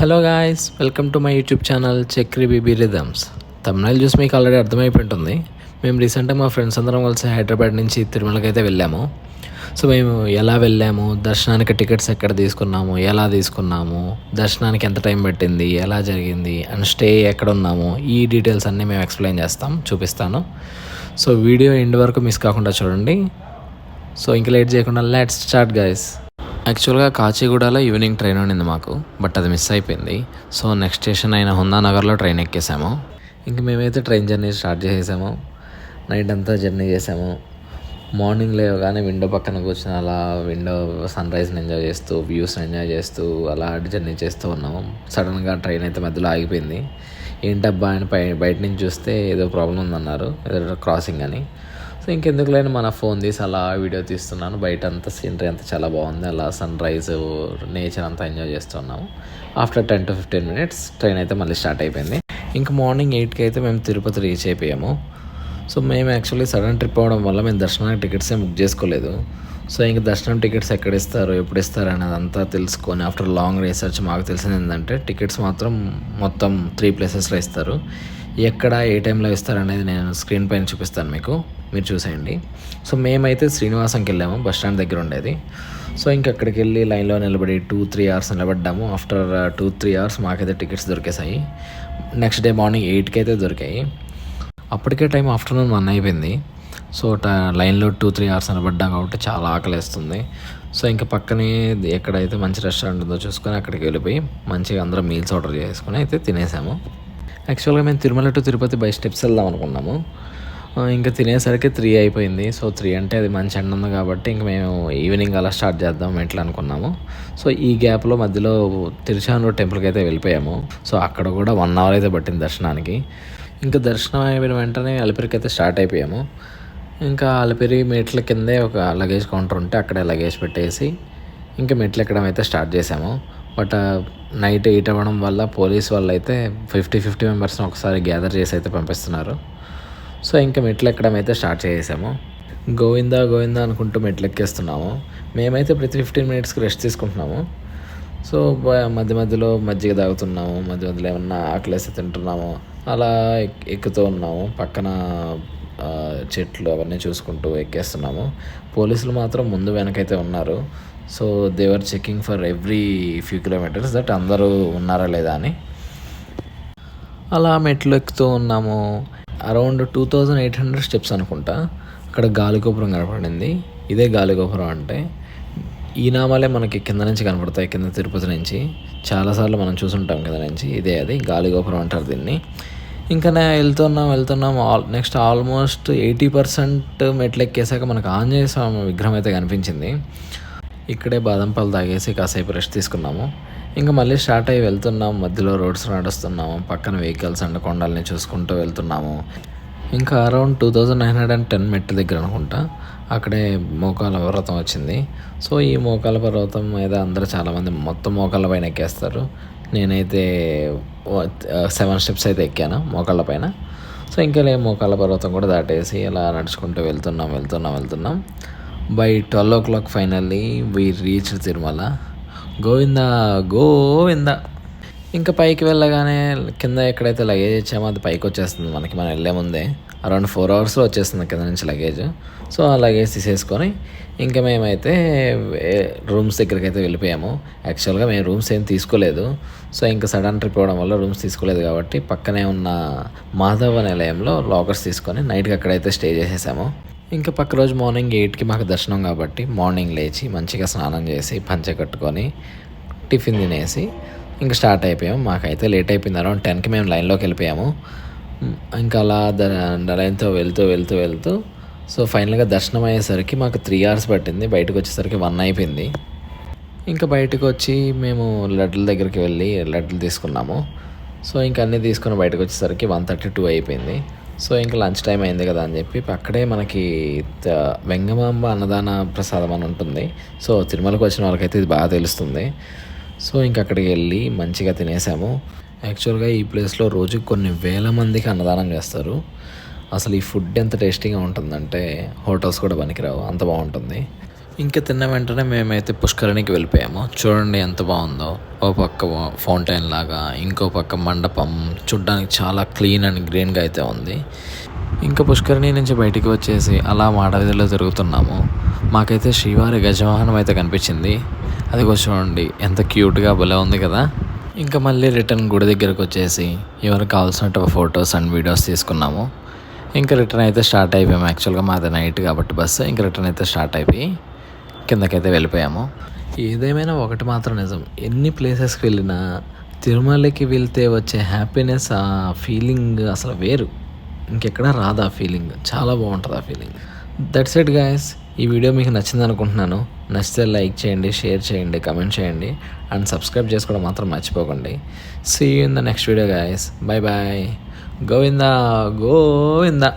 Hello guys, welcome to my YouTube channel Chakri BB rhythms. Tamil Nadu చూసి మీకు already అర్థమైపోయి ఉంటుంది. మేము రీసెంట్గా మా ఫ్రెండ్స్ అందరం కలిసి హైదరాబాద్ నుంచి తిరుమలకి అయితే వెళ్ళాము. సో మేము ఎలా వెళ్ళాము, దర్శనానికి టికెట్స్ ఎక్కడ తీసుకున్నాము, ఎలా తీసుకున్నాము, దర్శనానికి ఎంత టైం పట్టింది, ఎలా జరిగింది అండ్ స్టే ఎక్కడ ఉన్నాము, ఈ డీటెయిల్స్ అన్నీ మేము ఎక్స్ప్లెయిన్ చేస్తాం, చూపిస్తాను. సో వీడియో ఎండ్ వరకు మిస్ కాకుండా చూడండి. సో ఇంకా లేట్ చేయకుండా లెట్స్ స్టార్ట్ గైస్. యాక్చువల్గా కాచిగూడలో ఈవినింగ్ ట్రైన్ ఉండింది మాకు, బట్ అది మిస్ అయిపోయింది. సో నెక్స్ట్ స్టేషన్ అయిన హుందానగర్లో ట్రైన్ ఎక్కేసాము. ఇంక మేమైతే ట్రైన్ జర్నీ స్టార్ట్ చేసేసాము. నైట్ అంతా జర్నీ చేసాము. మార్నింగ్ లేవగానే విండో పక్కన కూర్చొని అలా విండో సన్ రైజ్ని ఎంజాయ్ చేస్తూ, వ్యూస్ని ఎంజాయ్ చేస్తూ అలా జర్నీ చేస్తూ ఉన్నాము. సడన్గా ట్రైన్ అయితే మధ్యలో ఆగిపోయింది. ఏంటబ్బా అని బయట నుంచి చూస్తే ఏదో ప్రాబ్లం ఉందన్నారు, ఏదో క్రాసింగ్ అని. సో ఇంకెందుకు లేని మన ఫోన్ తీసి అలా వీడియో తీస్తున్నాను. బయట అంతా సీనరీ అంతా చాలా బాగుంది. అలా సన్ రైజ్, నేచర్ అంతా ఎంజాయ్ చేస్తున్నాము. ఆఫ్టర్ 10 to 15 minutes ట్రైన్ అయితే మళ్ళీ స్టార్ట్ అయిపోయింది. ఇంకా మార్నింగ్ 8కి అయితే మేము తిరుపతి రీచ్ అయిపోయాము. సో మేము యాక్చువల్లీ సడన్ ట్రిప్ అవ్వడం వల్ల మేము దర్శనానికి టికెట్స్ ఏం బుక్ చేసుకోలేదు. సో ఇంక దర్శనం టికెట్స్ ఎక్కడ ఇస్తారు, ఎప్పుడు ఇస్తారు అనేది అంతా తెలుసుకొని ఆఫ్టర్ లాంగ్ రీసెర్చ్ మాకు తెలిసింది ఏంటంటే టికెట్స్ మాత్రం మొత్తం 3 ప్లేసెస్లో ఇస్తారు. ఎక్కడ ఏ టైంలో ఇస్తారు అనేది నేను స్క్రీన్ పైన చూపిస్తాను మీకు, మీరు చూసేయండి. సో మేమైతే శ్రీనివాసంకి వెళ్ళాము, బస్ స్టాండ్ దగ్గర ఉండేది. సో ఇంక అక్కడికి వెళ్ళి లైన్లో నిలబడి 2-3 hours నిలబడ్డాము. ఆఫ్టర్ 2-3 hours మాకైతే టికెట్స్ దొరికేసాయి. నెక్స్ట్ డే మార్నింగ్ 8కి అయితే దొరికాయి. అప్పటికే టైం ఆఫ్టర్నూన్ 1 అయిపోయింది. సో లైన్లో 2-3 hours నిలబడ్డాం కాబట్టి చాలా ఆకలిస్తుంది. సో ఇంకా పక్కనే ఎక్కడైతే మంచి రెస్టారెంట్ ఉందో చూసుకొని అక్కడికి వెళ్ళిపోయి మంచిగా అందరం మీల్స్ ఆర్డర్ చేసుకొని అయితే తినేసాము. యాక్చువల్గా మేము Tirumala to Tirupati by steps వెళ్దాం అనుకున్నాము. ఇంకా తినేసరికి 3 అయిపోయింది. సో 3 అంటే అది మంచి ఎండ ఉంది కాబట్టి ఇంక మేము ఈవినింగ్ అలా స్టార్ట్ చేద్దాం ఎట్లా అనుకున్నాము. సో ఈ గ్యాప్లో మధ్యలో తిరుచానూరు టెంపుల్కి అయితే వెళ్ళిపోయాము. సో అక్కడ కూడా 1 hour అయితే పట్టింది దర్శనానికి. ఇంకా దర్శనం అయిపోయిన వెంటనే అలిపిరికి అయితే స్టార్ట్ అయిపోయాము. ఇంకా అలిపిరి మెట్ల కిందే ఒక లగేజ్ కౌంటర్ ఉంటే అక్కడే లగేజ్ పెట్టేసి ఇంకా మెట్లు ఎక్కడం అయితే స్టార్ట్ చేసాము. బట్ నైట్ 8 అవ్వడం వల్ల పోలీస్ వాళ్ళు అయితే 50 మెంబర్స్ని ఒకసారి గ్యాదర్ చేసి అయితే పంపిస్తున్నారు. సో ఇంకా మెట్లు ఎక్కడం అయితే స్టార్ట్ చేసాము. గోవిందా గోవిందా అనుకుంటూ మెట్లు ఎక్కేస్తున్నాము. మేమైతే ప్రతి 15 minutesకి రెస్ట్ తీసుకుంటున్నాము. సో మధ్య మధ్యలో మజ్జిగ తాగుతున్నాము, మధ్య మధ్యలో ఏమన్నా ఆకలేసి తింటున్నాము. అలా ఎక్కుతూ ఉన్నాము. పక్కన చెట్లు అవన్నీ చూసుకుంటూ ఎక్కేస్తున్నాము. పోలీసులు మాత్రం ముందు వెనకైతే ఉన్నారు. So they were checking for every few kilometres that అందరూ ఉన్నారా లేదా అని. అలా మెట్లు ఎక్కుతూ ఉన్నాము. అరౌండ్ 2800 steps అనుకుంటా. అక్కడ గాలిగోపురం కనపడింది. ఇదే గాలిగోపురం అంటే. ఈ నామాలే మనకి కింద నుంచి కనపడతాయి, కింద తిరుపతి నుంచి చాలాసార్లు మనం చూసుంటాం కింద నుంచి. ఇదే అది గాలిగోపురం అంటారు దీన్ని. ఇంకా వెళ్తున్నాం నెక్స్ట్ ఆల్మోస్ట్ 80% మెట్లు ఎక్కేసాక మనకు ఆంజనేయ స్వామి విగ్రహం అయితే కనిపించింది. ఇక్కడే బాదం పాలు తాగేసి కాసేపు రెస్ట్ తీసుకున్నాము. ఇంకా మళ్ళీ స్టార్ట్ అయ్యి వెళ్తున్నాం. మధ్యలో రోడ్స్ నడుస్తున్నాము, పక్కన వెహికల్స్ అండ్ కొండల్ని చూసుకుంటూ వెళ్తున్నాము. ఇంకా అరౌండ్ 2910 మెట్ల దగ్గర అనుకుంటా అక్కడే మోకాల పర్వతం వచ్చింది. సో ఈ మోకాల పర్వతం మీద అందరూ చాలామంది మొత్తం మోకాళ్ళ పైన ఎక్కేస్తారు. నేనైతే 7 steps అయితే ఎక్కాను మోకాళ్ళ పైన. సో ఇంకా మోకాళ్ళ పర్వతం కూడా దాటేసి ఇలా నడుచుకుంటూ వెళ్తున్నాం. By 12 o'clock finally we reach Tirumala. Govinda. ఇంకా పైకి వెళ్ళగానే కింద ఎక్కడైతే లగేజ్ ఇచ్చామో అది పైకి వచ్చేస్తుంది మనకి. మనం వెళ్ళే ముందే అరౌండ్ 4 hours వచ్చేస్తుంది కింద నుంచి లగేజ్. సో ఆ లగేజ్ తీసేసుకొని ఇంకా మేమైతే రూమ్స్ దగ్గరికి అయితే వెళ్ళిపోయాము. యాక్చువల్గా మేము రూమ్స్ ఏం తీసుకోలేదు. సో ఇంకా సడన్ ట్రిప్ అవ్వడం వల్ల రూమ్స్ తీసుకోలేదు కాబట్టి పక్కనే ఉన్న మాధవ నిలయంలో లాకర్స్ తీసుకొని నైట్కి అక్కడైతే స్టే చేసేసాము. ఇంకా పక్క రోజు మార్నింగ్ 8కి మాకు దర్శనం కాబట్టి మార్నింగ్ లేచి మంచిగా స్నానం చేసి పంచ కట్టుకొని టిఫిన్ తినేసి ఇంకా స్టార్ట్ అయిపోయాము. మాకైతే లేట్ అయిపోయింది. అరౌండ్ 10కి మేము లైన్లోకి వెళ్ళిపోయాము. ఇంకా అలా లైన్తో వెళ్తూ సో ఫైనల్గా దర్శనం అయ్యేసరికి మాకు 3 hours పట్టింది. బయటకు వచ్చేసరికి 1 అయిపోయింది. ఇంకా బయటకు వచ్చి మేము లడ్డుల దగ్గరికి వెళ్ళి లడ్డులు తీసుకున్నాము. సో ఇంకా అన్నీ తీసుకుని బయటకు వచ్చేసరికి 1:32 అయిపోయింది. సో ఇంకా లంచ్ టైం అయింది కదా అని చెప్పి అక్కడే మనకి వెంగమాంబ అన్నదాన ప్రసాదం అని ఉంటుంది. సో తిరుమలకు వచ్చిన వాళ్ళకైతే ఇది బాగా తెలుస్తుంది. సో ఇంక అక్కడికి వెళ్ళి మంచిగా తినేసాము. యాక్చువల్గా ఈ ప్లేస్లో రోజుకి కొన్ని వేల మందికి అన్నదానం చేస్తారు. అసలు ఈ ఫుడ్ ఎంత టేస్టీగా ఉంటుందంటే హోటల్స్ కూడా పనికిరావు, అంత బాగుంటుంది. ఇంకా తిన్న వెంటనే మేమైతే పుష్కరిణికి వెళ్ళిపోయాము. చూడండి ఎంత బాగుందో, ఓ పక్క ఫౌంటైన్ లాగా, ఇంకో పక్క మండపం చూడ్డానికి చాలా క్లీన్ అండ్ గ్రీన్గా అయితే ఉంది. ఇంకా పుష్కరిణి నుంచి బయటికి వచ్చేసి అలా మాడవీధిలో తిరుగుతున్నాము. మాకైతే శ్రీవారి గజవాహనం అయితే కనిపించింది. అది చూడండి ఎంత క్యూట్గా భలే ఉంది కదా. ఇంకా మళ్ళీ రిటర్న్ గుడి దగ్గరకు వచ్చేసి ఎవరికి కావాల్సినట్టు ఫొటోస్ అండ్ వీడియోస్ తీసుకున్నాము. ఇంకా రిటర్న్ అయితే స్టార్ట్ అయిపోయాము. యాక్చువల్గా మాది నైట్ కాబట్టి బస్సు, ఇంకా రిటర్న్ అయితే స్టార్ట్ అయిపోయి కిందకైతే వెళ్ళిపోయాము. ఏదేమైనా ఒకటి మాత్రం నిజం, ఎన్ని ప్లేసెస్కి వెళ్ళినా తిరుమలకి వెళ్తే వచ్చే హ్యాపీనెస్, ఆ ఫీలింగ్ అసలు వేరు, ఇంకెక్కడా రాదు ఆ ఫీలింగ్. చాలా బాగుంటుంది ఆ ఫీలింగ్. That's it guys. ఈ వీడియో మీకు నచ్చింది అనుకుంటున్నాను. నచ్చితే లైక్ చేయండి, షేర్ చేయండి, కమెంట్ చేయండి అండ్ సబ్స్క్రైబ్ చేసుకోవడం మాత్రం మర్చిపోకండి. See you in the next video guys. Bye bye. Govinda Govinda.